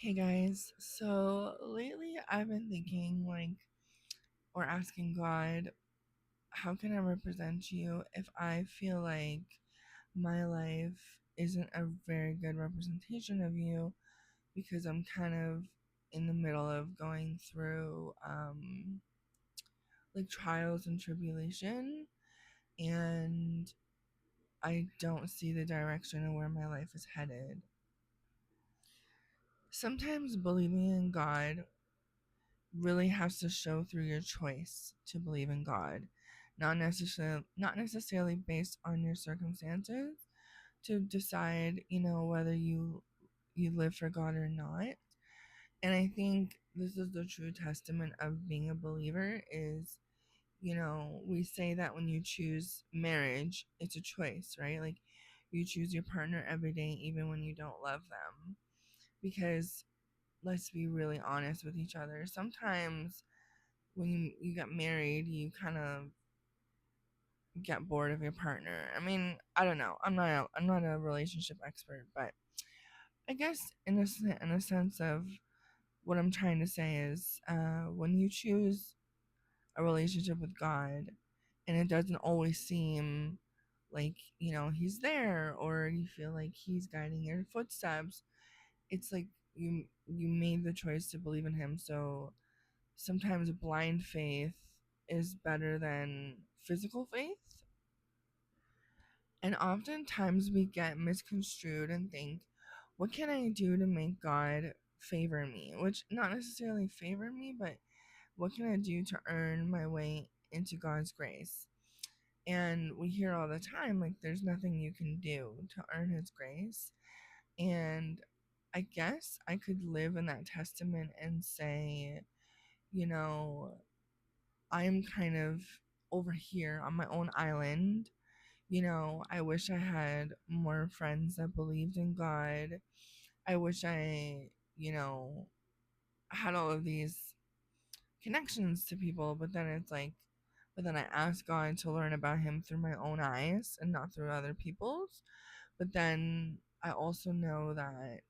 Hey guys, so lately I've been thinking, or asking God, how can I represent you if I feel like my life isn't a very good representation of you because I'm kind of in the middle of going through like trials and tribulation, and I don't see the direction of where my life is headed. Sometimes believing in God really has to show through your choice to believe in God, not necessarily based on your circumstances to decide, whether you live for God or not. And I think this is the true testament of being a believer is, we say that when you choose marriage, it's a choice, right? Like you choose your partner every day even when you don't love them. Because let's be really honest with each other. Sometimes when you get married, you kind of get bored of your partner. I mean, I don't know. I'm not a relationship expert, but I guess in a sense of what I'm trying to say is when you choose a relationship with God, and it doesn't always seem like He's there, or you feel like He's guiding your footsteps. It's like you made the choice to believe in Him, so sometimes blind faith is better than physical faith. And oftentimes we get misconstrued and think, what can I do to make God favor me? Which, not necessarily favor me, but what can I do to earn my way into God's grace? And we hear all the time, like, there's nothing you can do to earn His grace. And I guess I could live in that testament and say, you know, I'm kind of over here on my own island. I wish I had more friends that believed in God. I wish I, had all of these connections to people, but then I ask God to learn about Him through my own eyes and not through other people's. But then I also know that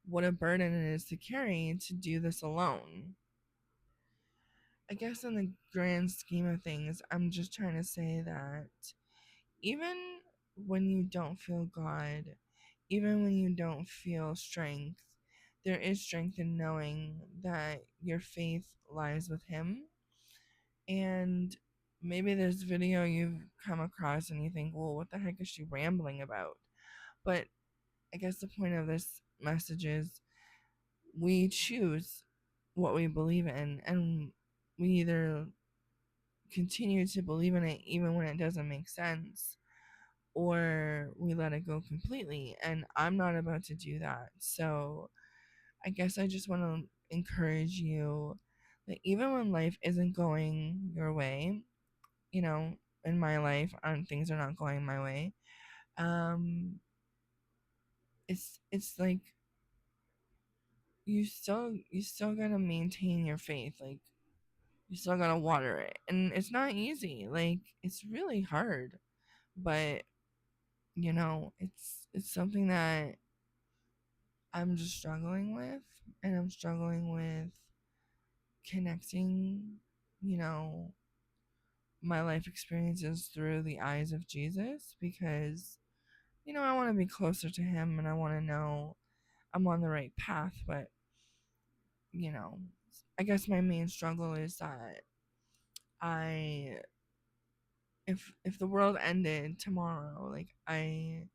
what a burden it is to carry to do this alone. I guess in the grand scheme of things, I'm just trying to say that even when you don't feel God, even when you don't feel strength, there is strength in knowing that your faith lies with Him. And maybe this video you've come across and you think, well, what the heck is she rambling about? But I guess the point of this message is we choose what we believe in, and we either continue to believe in it even when it doesn't make sense, or we let it go completely. And I'm not about to do that. So I guess I just want to encourage you that even when life isn't going your way, in my life, things are not going my way. It's like you still gotta maintain your faith. Like you still gotta water it, and it's not easy. Like it's really hard, but it's something that I'm just struggling with, and I'm struggling with connecting, you know, my life experiences through the eyes of Jesus because, I want to be closer to Him and I want to know I'm on the right path. But, you know, I guess my main struggle is that I, if the world ended tomorrow, like I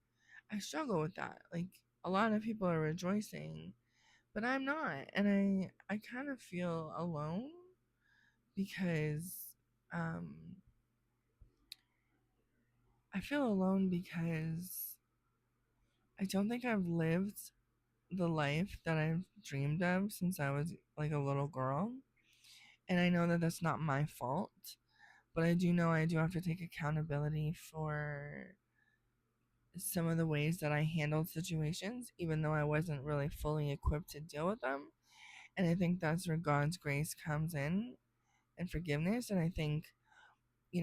struggle with that. Like a lot of people are rejoicing, but I'm not, and I kind of feel alone because um I feel alone because I don't think I've lived the life that I've dreamed of since I was like a little girl. And I know that that's not my fault, but I do know I do have to take accountability for some of the ways that I handled situations, even though I wasn't really fully equipped to deal with them. And I think that's where God's grace comes in and forgiveness. And I think,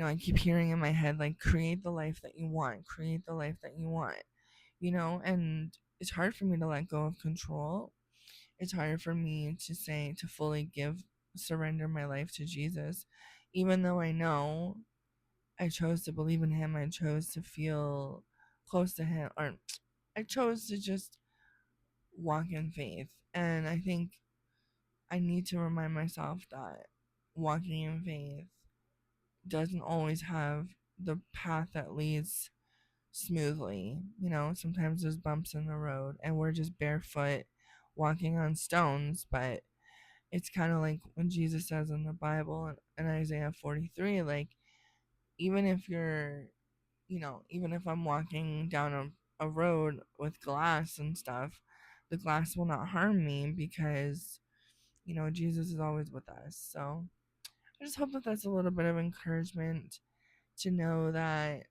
I keep hearing in my head, like, create the life that you want, create the life that you want, and it's hard for me to let go of control. it's hard for me to say to fully surrender my life to Jesus, even though I know I chose to believe in him, I chose to feel close to him, or I chose to just walk in faith. And I think I need to remind myself that walking in faith doesn't always have the path that leads smoothly. You know, sometimes there's bumps in the road and we're just barefoot walking on stones, but it's kind of like when Jesus says in the Bible in Isaiah 43, like, even if you're, even if I'm walking down a road with glass and stuff, the glass will not harm me because, Jesus is always with us. So I just hope that that's a little bit of encouragement to know that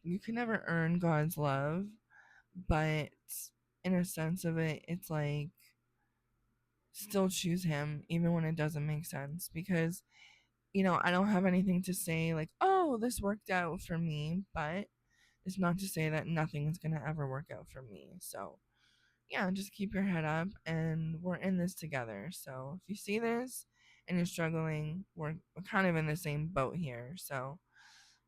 you can never earn God's love, but in a sense of it, it's like still choose Him even when it doesn't make sense because, I don't have anything to say like, oh, this worked out for me, but it's not to say that nothing is going to ever work out for me. So, yeah, just keep your head up and we're in this together. So, if you see this and you're struggling, we're kind of in the same boat here. So,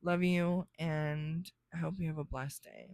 love you and I hope you have a blessed day.